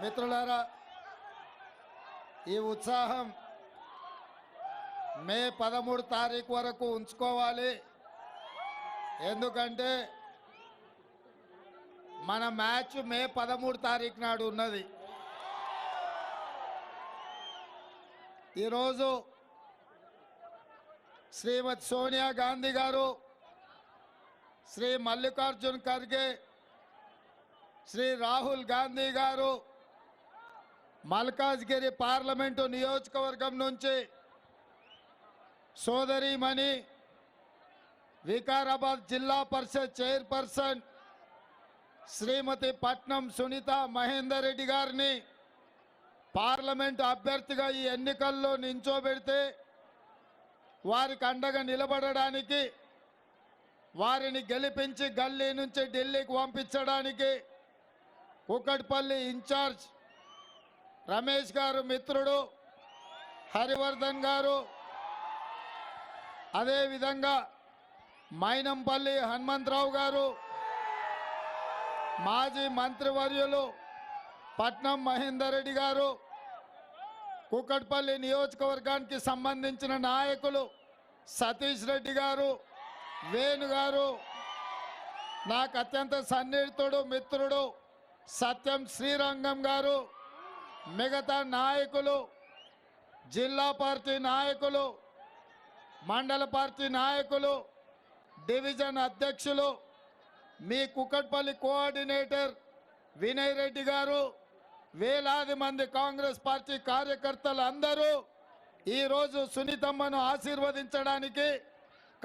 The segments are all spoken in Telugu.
మిత్రులారా, ఈ ఉత్సాహం మే 13 తారీఖు వరకు ఉంచుకోవాలి. ఎందుకంటే మన మ్యాచ్ మే 13 తారీఖు నాడు ఉన్నది. ఈరోజు శ్రీమతి సోనియా గాంధీ గారు, శ్రీ మల్లికార్జున్ ఖర్గే, శ్రీ రాహుల్ గాంధీ గారు మల్కాజ్గిరి పార్లమెంటు నియోజకవర్గం నుంచి సోదరీమణి వికారాబాద్ జిల్లా పరిషత్ చైర్పర్సన్ శ్రీమతి పట్నం సునీత మహేందర్ రెడ్డి గారిని పార్లమెంటు అభ్యర్థిగా ఈ ఎన్నికల్లో నించోబెడితే వారికి అండగా నిలబడడానికి, వారిని గెలిపించి గల్లీ నుంచి ఢిల్లీకి పంపించడానికి కూకట్పల్లి ఇన్ఛార్జ్ రమేష్ గారు మిత్రుడు హరివర్ధన్ గారు, అదేవిధంగా మైనంపల్లి హనుమంతరావు గారు, మాజీ మంత్రివర్యులు పట్నం మహేందర్ రెడ్డి గారు, కూకట్పల్లి నియోజకవర్గానికి సంబంధించిన నాయకులు సతీష్ రెడ్డి గారు, వేణు గారు, నాకు అత్యంత సన్నిహితుడు మిత్రుడు సత్యం శ్రీరంగం గారు, మిగతా నాయకులు, జిల్లా పార్టీ నాయకులు, మండల పార్టీ నాయకులు, డివిజన్ అధ్యక్షులు, మీ కుకట్పల్లి కోఆర్డినేటర్ వినయ్ రెడ్డి గారు, వేలాది మంది కాంగ్రెస్ పార్టీ కార్యకర్తలు అందరూ ఈరోజు సునీతమ్మను ఆశీర్వదించడానికి,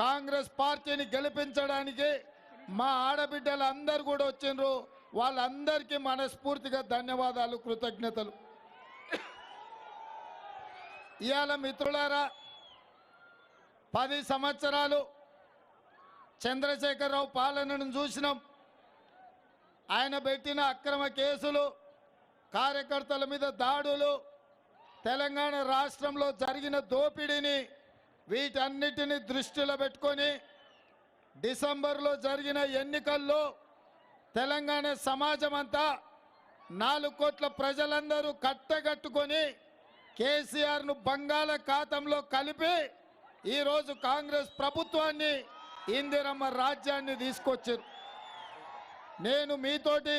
కాంగ్రెస్ పార్టీని గెలిపించడానికి మా ఆడబిడ్డలు అందరూ కూడా వచ్చిండ్రు. వాళ్ళందరికీ మనస్ఫూర్తిగా ధన్యవాదాలు, కృతజ్ఞతలు. ఇవాళ మిత్రులారా, 10 సంవత్సరాలు చంద్రశేఖరరావు పాలనను చూసినాం. ఆయన పెట్టిన అక్రమ కేసులు, కార్యకర్తల మీద దాడులు, తెలంగాణ రాష్ట్రంలో జరిగిన దోపిడీని, వీటన్నిటిని దృష్టిలో పెట్టుకొని డిసెంబర్లో జరిగిన ఎన్నికల్లో తెలంగాణ సమాజం అంతా 4 కోట్ల ప్రజలందరూ కట్టగట్టుకొని కేసీఆర్ను బంగాళాఖాతంలో కలిపి ఈరోజు కాంగ్రెస్ ప్రభుత్వాన్ని, ఇందిరమ్మ రాజ్యాన్ని తీసుకొచ్చారు. నేను మీతోటి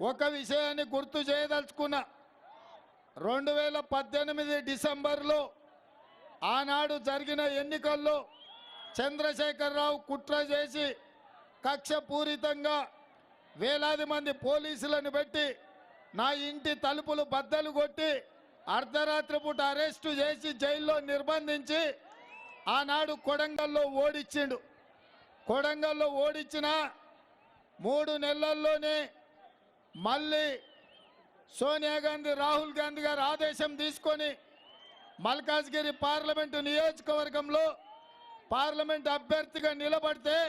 ఒక విషయాన్ని గుర్తు చేయదలుచుకున్నా. 2018 డిసెంబర్లో ఆనాడు జరిగిన ఎన్నికల్లో చంద్రశేఖరరావు కుట్ర చేసి కక్షపూరితంగా వేలాది మంది పోలీసులను పెట్టి నా ఇంటి తలుపులు బద్దలు కొట్టి అర్ధరాత్రి పూట అరెస్టు చేసి జైల్లో నిర్బంధించి ఆనాడు కొడంగల్లో ఓడించిండు. కొడంగల్లో ఓడించిన 3 నెలల్లోనే మళ్ళీ సోనియా గాంధీ, రాహుల్ గాంధీ గారు ఆదేశం తీసుకొని మల్కాజ్గిరి పార్లమెంటు నియోజకవర్గంలో పార్లమెంట్ అభ్యర్థిగా నిలబడితే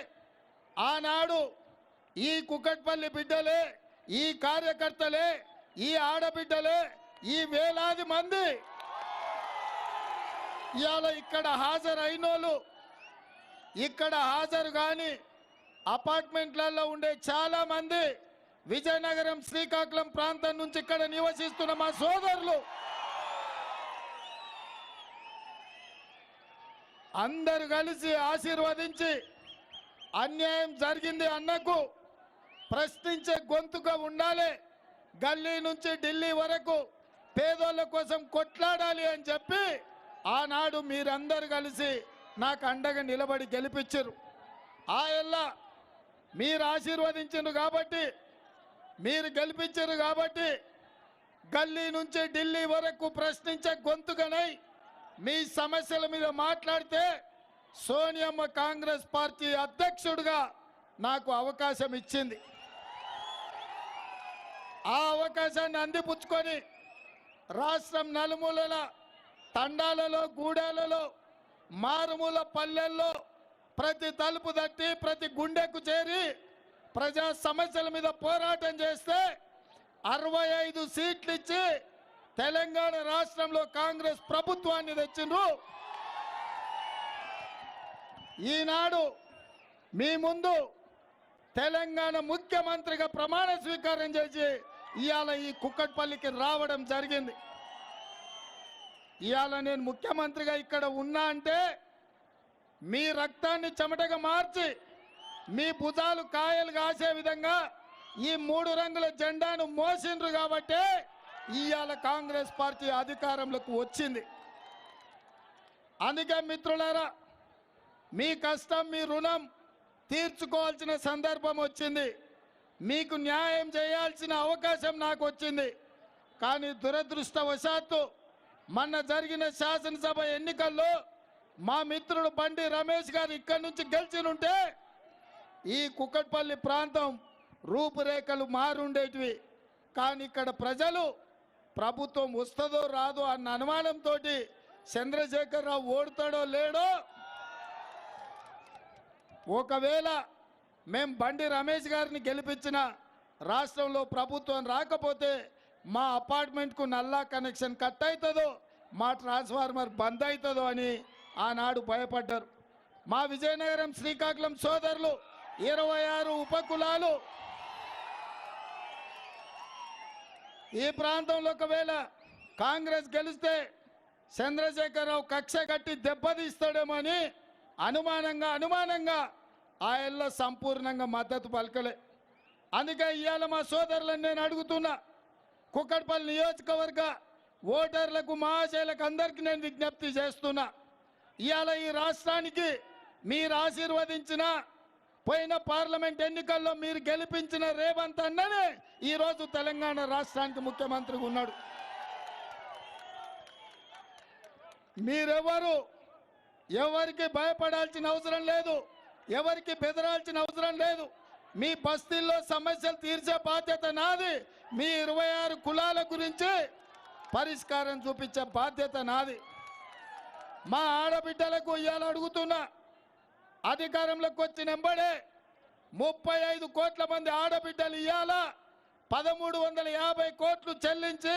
ఆనాడు ఈ కుకట్పల్లి బిడ్డలే, ఈ కార్యకర్తలే, ఈ ఆడబిడ్డలే, ఈ వేలాది మంది ఇవాళ ఇక్కడ హాజరైనోళ్ళు, ఇక్కడ హాజరు కాని అపార్ట్మెంట్లలో ఉండే చాలా మంది విజయనగరం, శ్రీకాకుళం ప్రాంతం నుంచి ఇక్కడ నివసిస్తున్న మా సోదరులు అందరు కలిసి ఆశీర్వదించి, అన్యాయం జరిగింది అన్నకు ప్రశ్నించే గొంతుగా ఉండాలి, గల్లీ నుంచి ఢిల్లీ వరకు పేదోళ్ళ కోసం కొట్లాడాలి అని చెప్పి ఆనాడు మీరందరూ కలిసి నాకు అండగా నిలబడి గెలిపించారు. ఆయల్లా మీరు ఆశీర్వదించారు కాబట్టి, మీరు గెలిపించారు కాబట్టి గల్లీ నుంచి ఢిల్లీ వరకు ప్రశ్నించే గొంతుగానై మీ సమస్యల మీద మాట్లాడితే సోనియమ్మ కాంగ్రెస్ పార్టీ అధ్యక్షుడిగా నాకు అవకాశం ఇచ్చింది. ఆ అవకాశాన్ని అందిపుచ్చుకొని రాష్ట్రం నలుమూలల తండాలలో, గూడాలలో, మారుమూల పల్లెల్లో ప్రతి తలుపు తట్టి, ప్రతి గుండెకు చేరి ప్రజా సమస్యల మీద పోరాటం చేస్తే 65 సీట్లు ఇచ్చి తెలంగాణ రాష్ట్రంలో కాంగ్రెస్ ప్రభుత్వాన్ని తెచ్చిండ్రు. ఈనాడు మీ ముందు తెలంగాణ ముఖ్యమంత్రిగా ప్రమాణ స్వీకారం చేసి ఇవాళ ఈ కుక్కట్పల్లికి రావడం జరిగింది. ఇవాళ నేను ముఖ్యమంత్రిగా ఇక్కడ ఉన్నా అంటే మీ రక్తాన్ని చెమటగా మార్చి మీ భుజాలు కాయలు కాసే విధంగా ఈ 3 రంగుల జెండాను మోసిండ్రు కాబట్టి ఇవాళ కాంగ్రెస్ పార్టీ అధికారంలోకి వచ్చింది. అందుకే మిత్రులారా, మీ కష్టం మీ రుణం తీర్చుకోవాల్సిన సందర్భం వచ్చింది. మీకు న్యాయం చేయాల్సిన అవకాశం నాకు వచ్చింది. కానీ దురదృష్టవశాత్తు మొన్న జరిగిన శాసనసభ ఎన్నికల్లో మా మిత్రుడు బండి రమేష్ గారు ఇక్కడి నుంచి గెలిచినుంటే ఈ కుక్కట్పల్లి ప్రాంతం రూపురేఖలు మారుండేటివి. కానీ ఇక్కడ ప్రజలు ప్రభుత్వం వస్తుందో రాదో అన్న అనుమానంతో చంద్రశేఖరరావు ఓడుతాడో లేడో, ఒకవేళ మేము బండి రమేష్ గారిని గెలిపించిన రాష్ట్రంలో ప్రభుత్వం రాకపోతే మా అపార్ట్మెంట్కు నల్లా కనెక్షన్ కట్ అవుతుందో, మా ట్రాన్స్ఫార్మర్ బంద్ అవుతుందో అని ఆనాడు భయపడ్డారు. మా విజయనగరం శ్రీకాకుళం సోదరులు 26 ఉపకులాలు ఈ ప్రాంతంలో ఒకవేళ కాంగ్రెస్ గెలిస్తే చంద్రశేఖరరావు కక్ష కట్టి దెబ్బతీస్తాడేమో అని అనుమానంగా ఆయనలో సంపూర్ణంగా మద్దతు పలకలే. అందుకే ఇవాళ మా సోదరులను నేను అడుగుతున్నా, కుక్కట్పల్లి నియోజకవర్గ ఓటర్లకు మహాశయులకు అందరికీ నేను విజ్ఞప్తి చేస్తున్నా, ఇవాళ ఈ రాష్ట్రానికి మీరు ఆశీర్వదించిన పోయిన పార్లమెంట్ ఎన్నికల్లో మీరు గెలిపించిన రేవంత్ అన్ననే ఈరోజు తెలంగాణ రాష్ట్రానికి ముఖ్యమంత్రిగా ఉన్నాడు. మీరెవరు ఎవరికి భయపడాల్సిన అవసరం లేదు, ఎవరికి బెదరాల్సిన అవసరం లేదు. మీ బస్తీల్లో సమస్యలు తీర్చే బాధ్యత నాది. మీ 26 కులాల గురించి పరిష్కారం చూపించే బాధ్యత నాది. మా ఆడబిడ్డలకు ఇవాళ అడుగుతున్నా, అధికారంలోకి వచ్చిన వెంబడే 35 కోట్ల మంది ఆడబిడ్డలు ఇవాళ 1350 కోట్లు చెల్లించి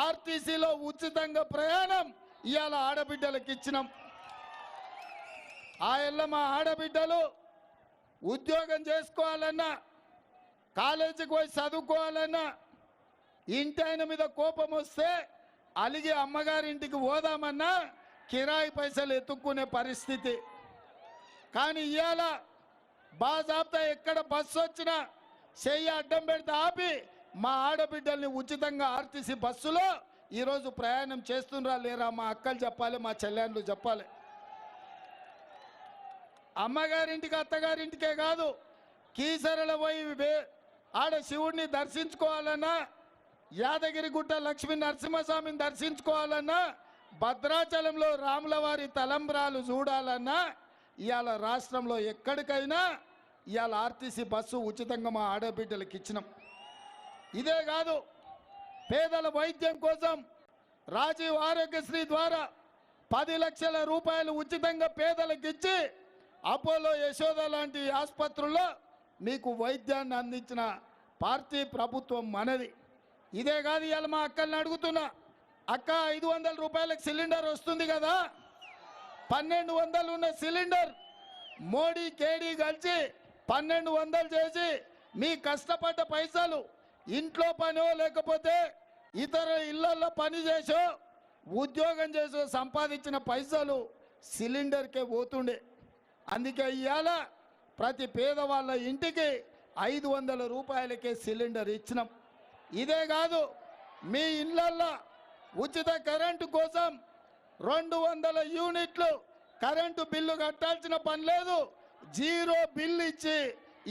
ఆర్టీసీలో ఉచితంగా ప్రయాణం ఇవాళ ఆడబిడ్డలకు ఇచ్చినాం. మా ఆడబిడ్డలు ఉద్యోగం చేసుకోవాలన్నా, కాలేజీకి పోయి చదువుకోవాలన్నా, ఇంటి ఆయన మీద కోపం వస్తే అలిగి అమ్మగారింటికి పోదామన్నా కిరాయి పైసలు ఎత్తుక్కునే పరిస్థితి. కానీ ఇవాళ బాజాబ్తా ఎక్కడ బస్సు వచ్చినా చెయ్యి అడ్డం పెడితే ఆపి మా ఆడబిడ్డల్ని ఉచితంగా ఆర్టీసీ బస్సులో ఈరోజు ప్రయాణం చేస్తుండ్రా లేరా మా అక్కలు చెప్పాలి, మా చెల్లెళ్ళు చెప్పాలి. అమ్మగారింటికి అత్తగారింటికే కాదు, కీసరల పోయి ఆడ శివుడిని దర్శించుకోవాలన్నా, యాదగిరిగుట్ట లక్ష్మీ నరసింహస్వామిని దర్శించుకోవాలన్నా, భద్రాచలంలో రాములవారి తలంబ్రాలు చూడాలన్నా ఇవాళ రాష్ట్రంలో ఎక్కడికైనా ఇవాళ ఆర్టీసీ బస్సు ఉచితంగా మా ఆడబిడ్డలకు ఇచ్చినాం. ఇదే కాదు, పేదల వైద్యం కోసం రాజీవ్ ఆరోగ్యశ్రీ ద్వారా 10 లక్షల రూపాయలు ఉచితంగా పేదలకు ఇచ్చి అపోలో యశోద లాంటి ఆసుపత్రుల్లో మీకు వైద్యాన్ని అందించిన పార్టీ ప్రభుత్వం మనది. ఇదే కాదు, ఇవాళ మా అక్కల్ని అడుగుతున్నా, అక్క 500 రూపాయలకు సిలిండర్ వస్తుంది కదా, 1200 ఉన్న సిలిండర్ మోడీ కేడీ కలిసి 1200 చేసి మీ కష్టపడ్డ పైసలు ఇంట్లో పనో లేకపోతే ఇతర ఇళ్లలో పని చేసో ఉద్యోగం చేసో సంపాదించిన పైసలు సిలిండర్కే పోతుండే. అందుకే ఇవాళ ప్రతి పేదవాళ్ళ ఇంటికి 500 రూపాయలకే సిలిండర్ ఇచ్చినాం. ఇదే కాదు, మీ ఇళ్లల్లో ఉచిత కరెంటు కోసం 200 యూనిట్లు కరెంటు బిల్లు కట్టాల్సిన పని లేదు, 0 బిల్లు ఇచ్చి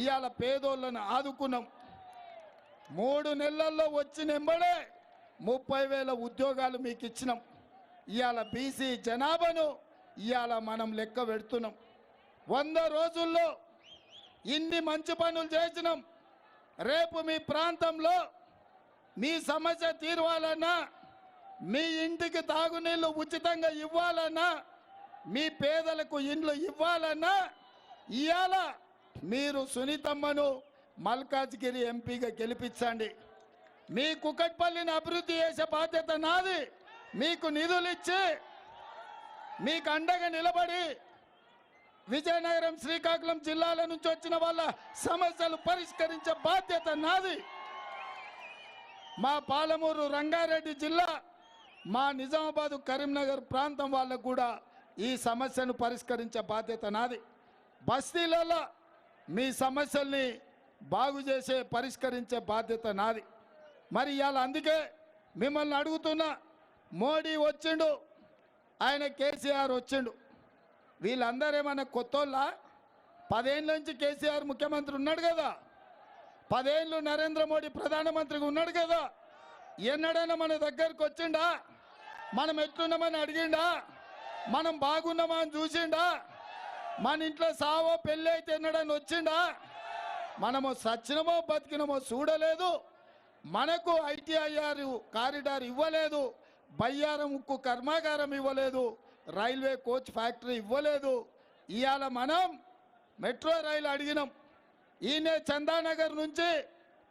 ఇవాళ పేదోళ్ళను ఆదుకున్నాం. 3 నెలల్లో వచ్చిన వెంబడే 30,000 ఉద్యోగాలు మీకు ఇచ్చినాం. ఇవాళ బీసీ జనాభాను ఇవాళ మనం లెక్క పెడుతున్నాం. 100 రోజుల్లో ఇన్ని మంచి పనులు చేసినాం. రేపు మీ ప్రాంతంలో మీ సమస్య తీరవాలన్నా, మీ ఇంటికి తాగునీళ్ళు ఉచితంగా ఇవ్వాలన్నా, మీ పేదలకు ఇండ్లు ఇవ్వాలన్నా ఇవాళ మీరు సునీతమ్మను మల్కాజ్గిరి ఎంపీగా గెలిపించండి. మీ కుక్కట్పల్లిని అభివృద్ధి చేసే బాధ్యత నాది. మీకు నిధులు ఇచ్చి మీకు అండగా నిలబడి విజయనగరం శ్రీకాకుళం జిల్లాల నుంచి వచ్చిన వాళ్ళ సమస్యలు పరిష్కరించే బాధ్యత నాది. మా పాలమూరు రంగారెడ్డి జిల్లా, మా నిజామాబాదు కరీంనగర్ ప్రాంతం వాళ్ళకు కూడా ఈ సమస్యను పరిష్కరించే బాధ్యత నాది. బస్తీలలో మీ సమస్యల్ని బాగు చేసే పరిష్కరించే బాధ్యత నాది. మరి ఇవాళ అందుకే మిమ్మల్ని అడుగుతున్నా, మోడీ వచ్చిండు, ఆయన కేసీఆర్ వచ్చిండు, వీళ్ళందరూ ఏమన్నా కొత్తోళ్ళ? 10 ఏళ్ళ నుంచి కేసీఆర్ ముఖ్యమంత్రి ఉన్నాడు కదా, 10 ఏళ్ళు నరేంద్ర మోడీ ప్రధానమంత్రిగా ఉన్నాడు కదా, ఎన్నడైనా మన దగ్గరకు వచ్చిండా? మనం ఎట్లున్నామని అడిగిండా? మనం బాగున్నామా అని చూసిండా? మన ఇంట్లో సావో పెళ్ళి అయితే ఎన్నడని వచ్చిండా? మనము సచ్చినమో బతికినమో చూడలేదు. మనకు ITIR కారిడార్ ఇవ్వలేదు, బయ్యారం ఉక్కు కర్మాగారం ఇవ్వలేదు, రైల్వే కోచ్ ఫ్యాక్టరీ ఇవ్వలేదు. ఇవాళ మనం మెట్రో రైలు అడిగినాం. ఈయన చందానగర్ నుంచి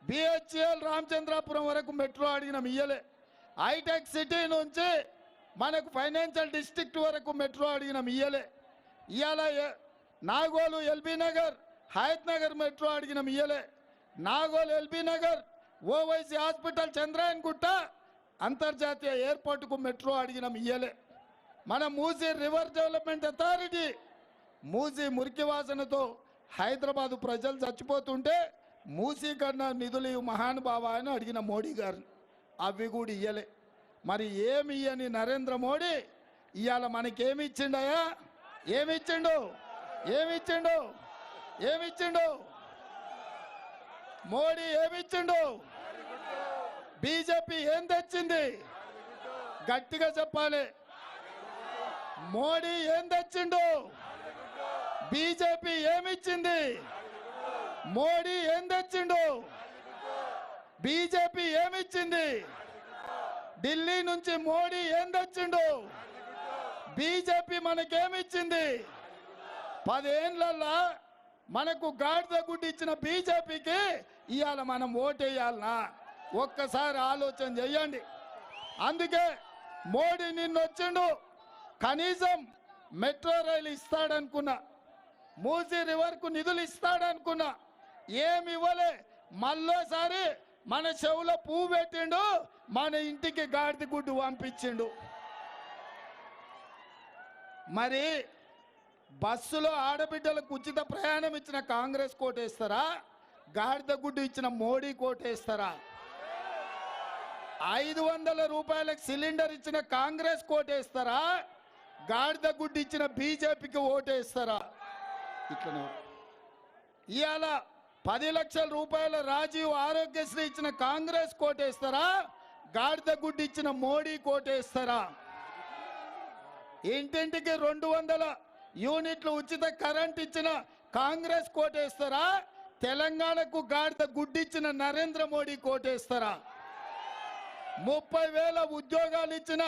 BHEL రామచంద్రాపురం వరకు మెట్రో అడిగినాం, ఇయ్యలే. హైటెక్ సిటీ నుంచి మనకు ఫైనాన్షియల్ డిస్ట్రిక్ట్ వరకు మెట్రో అడిగినాం, ఇయ్యలే. ఇవాళ నాగోలు LB నగర్, హయత్ నగర్ మెట్రో అడిగినాం, ఇయ్యలే. Nagole LB Nagar, OYC hospital, Chandrayaan గుట్ట అంతర్జాతీయ ఎయిర్పోర్టుకు మెట్రో అడిగినాం, ఇయ్యలే. మన Musi river development authority, Musi మురికి వాసనతో హైదరాబాదు ప్రజలు చచ్చిపోతుంటే మూసీ కన్నా నిధులు మహానుభావ అని అడిగిన మోడీ గారిని, అవి కూడా ఇయ్యలే. మరి ఏమి ఇయ్యని నరేంద్ర మోడీ ఇవాళ మనకేమి ఇచ్చిండయా? ఏమిచ్చిండు? ఏమిచ్చిండు? ఏమిచ్చిండు? మోడీ ఏమిచ్చిండు? బీజేపీ ఏం తెచ్చింది? గట్టిగా చెప్పాలి. మోడీ ఏం తెచ్చిండు? బీజేపీ ఏమిచ్చింది? మోడీ ఏం తెచ్చిండు? బీజేపీ ఏమిచ్చింది? ఢిల్లీ నుంచి మోడీ ఏం తెచ్చిండు? బీజేపీ మనకేమిచ్చింది? 10 ఏళ్ళల్లో మనకు గాడిద గుడ్డి ఇచ్చిన బీజేపీకి ఇవాళ మనం ఓటేయాలనా? ఒక్కసారి ఆలోచన చేయండి. అందుకే మోడీ నిన్న వచ్చిండు, కనీసం మెట్రో రైలు ఇస్తాడనుకున్నా, మూసీ రివర్కు నిధులు ఇస్తాడనుకున్నా, ఏమి ఇవ్వలే. మళ్ళోసారి మన చెవులో పువ్వు పెట్టిండు, మన ఇంటికి గాడిద గుడ్డు పంపించిండు. మరి బస్సులో ఆడబిడ్డలకు ఉచిత ప్రయాణం ఇచ్చిన కాంగ్రెస్ కోటేస్తారా? గాడిద గుడ్డు ఇచ్చిన మోడీ కోటేస్తారా? 500 రూపాయలకు సిలిండర్ ఇచ్చిన కాంగ్రెస్ కోటేస్తారా? గాడిద గుడ్డు ఇచ్చిన బీజేపీకి ఓటేస్తారా? ఇట్లనే ఇవాళ 10 లక్షల రూపాయల రాజీవ్ ఆరోగ్యశ్రీ ఇచ్చిన కాంగ్రెస్ కోటేస్తారా? గాడిద గుడ్డు ఇచ్చిన మోడీ కోటేస్తారా? ఇంటింటికి 200 యూనిట్లు ఉచిత కరెంట్ ఇచ్చిన కాంగ్రెస్ కోటేస్తారా? తెలంగాణకు గాడిద గుడ్డిచ్చిన నరేంద్ర మోడీ కోటేస్తారా? 30,000 ఉద్యోగాలు ఇచ్చిన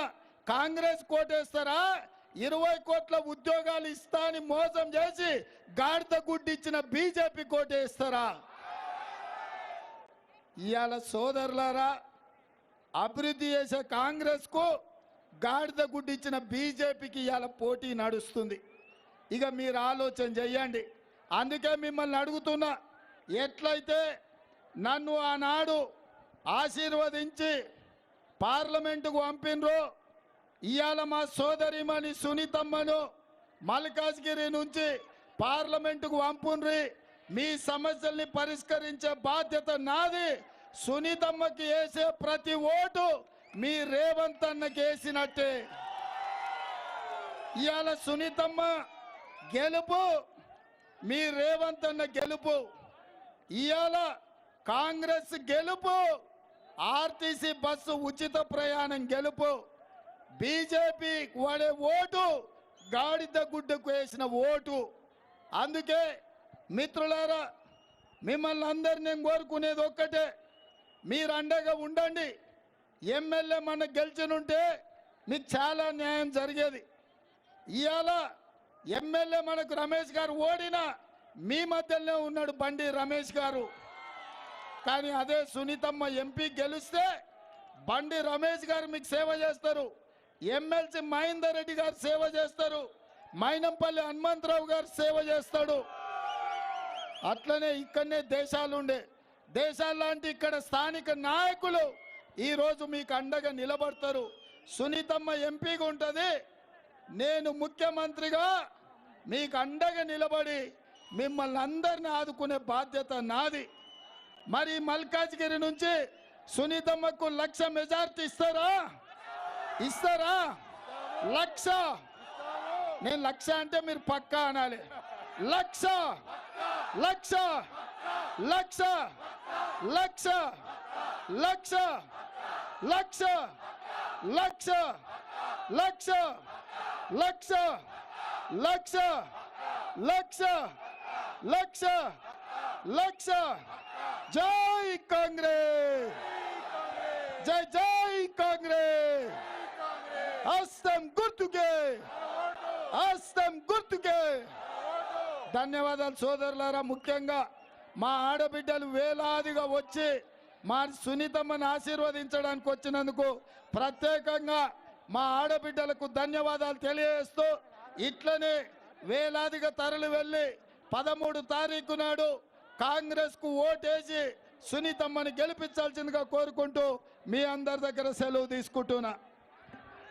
కాంగ్రెస్ కోటేస్తారా? 20 కోట్ల ఉద్యోగాలు ఇస్తా అని మోసం చేసి గాడిద గుడ్డిచ్చిన బీజేపీ కోటేస్తారా? ఇవాళ సోదరులారా, అభివృద్ధి చేసే కాంగ్రెస్ కు గాడిద గుడ్డిచ్చిన బీజేపీకి ఇవాళ పోటీ నడుస్తుంది. ఇక మీరు ఆలోచన చెయ్యండి. అందుకే మిమ్మల్ని అడుగుతున్నా, ఎట్లయితే నన్ను ఆనాడు ఆశీర్వదించి పార్లమెంటుకు పంపినరో, ఇవాళ మా సోదరిమణి సునీతమ్మను మల్కాజ్గిరి నుంచి పార్లమెంటుకు పంపుండ్రి. మీ సమస్యల్ని పరిష్కరించే బాధ్యత నాది. సునీతమ్మకి వేసే ప్రతి ఓటు మీ రేవంత్ అన్నకి వేసినట్టే. ఇవాళ సునీతమ్మ గెలుపు, మీ రేవంత్ అన్న గెలుపు. ఇవాళ కాంగ్రెస్ గెలుపు, ఆర్టీసీ బస్సు ఉచిత ప్రయాణం గెలుపు. బీజేపీ వాడే ఓటు గాడిద గుడ్డకు వేసిన ఓటు. అందుకే మిత్రులారా, మిమ్మల్ని అందరినీ నేను కోరుకునేది ఒక్కటే, మీరు అండగా ఉండండి. ఎమ్మెల్యే మన గెలిచినుంటే మీకు చాలా న్యాయం జరిగేది. ఇవాళ ఎమ్మెల్యే మనకు రమేష్ గారు ఓడినా మీ మధ్యలోనే ఉన్నాడు బండి రమేష్ గారు. కానీ అదే సునీతమ్మ ఎంపీ గెలిస్తే బండి రమేష్ గారు మీకు సేవ చేస్తారు, ఎమ్మెల్సీ మహేందర్ రెడ్డి గారు సేవ చేస్తారు, మైనంపల్లి హనుమంతరావు గారు సేవ చేస్తాడు. అట్లనే ఇక్కడనే దేశాలుండే దేశాల్లాంటి ఇక్కడ స్థానిక నాయకులు ఈరోజు మీకు అండగా నిలబడతారు. సునీతమ్మ ఎంపీగా ఉంటుంది, నేను ముఖ్యమంత్రిగా మీకు అండగా నిలబడి మిమ్మల్ని అందరిని ఆదుకునే బాధ్యత నాది. మరి మల్కాజ్గిరి నుంచి సునీతమ్మకు 1,00,000 మెజార్టీ ఇస్తారా? ఇస్తారా? 1,00,000. నేను 1,00,000 అంటే మీరు పక్కా అనాలి. 1,00,000 1,00,000 1,00,000 1,00,000 1,00,000 1,00,000 1,00,000 1,00,000 1,00,000 1,00,000 1,00,000 1,00,000 జై కాంగ్రెస్, జై జై కాంగ్రెస్. హస్తం గుర్తుకే, హస్తం గుర్తుకే. ధన్యవాదాలు సోదరులారా. ముఖ్యంగా మా ఆడబిడ్డలు వేలాదిగా వచ్చి మా సునీతమ్మని ఆశీర్వదించడానికి వచ్చినందుకు ప్రత్యేకంగా మా ఆడబిడ్డలకు ధన్యవాదాలు తెలియజేస్తూ, ఇట్లనే వేలాదిగా తరలి వెళ్ళి 13 తారీఖు నాడు కాంగ్రెస్కు ఓటేసి సునీతమ్మని గెలిపించాల్సిందిగా కోరుకుంటూ మీ అందరి దగ్గర సెలవు తీసుకుంటున్నా.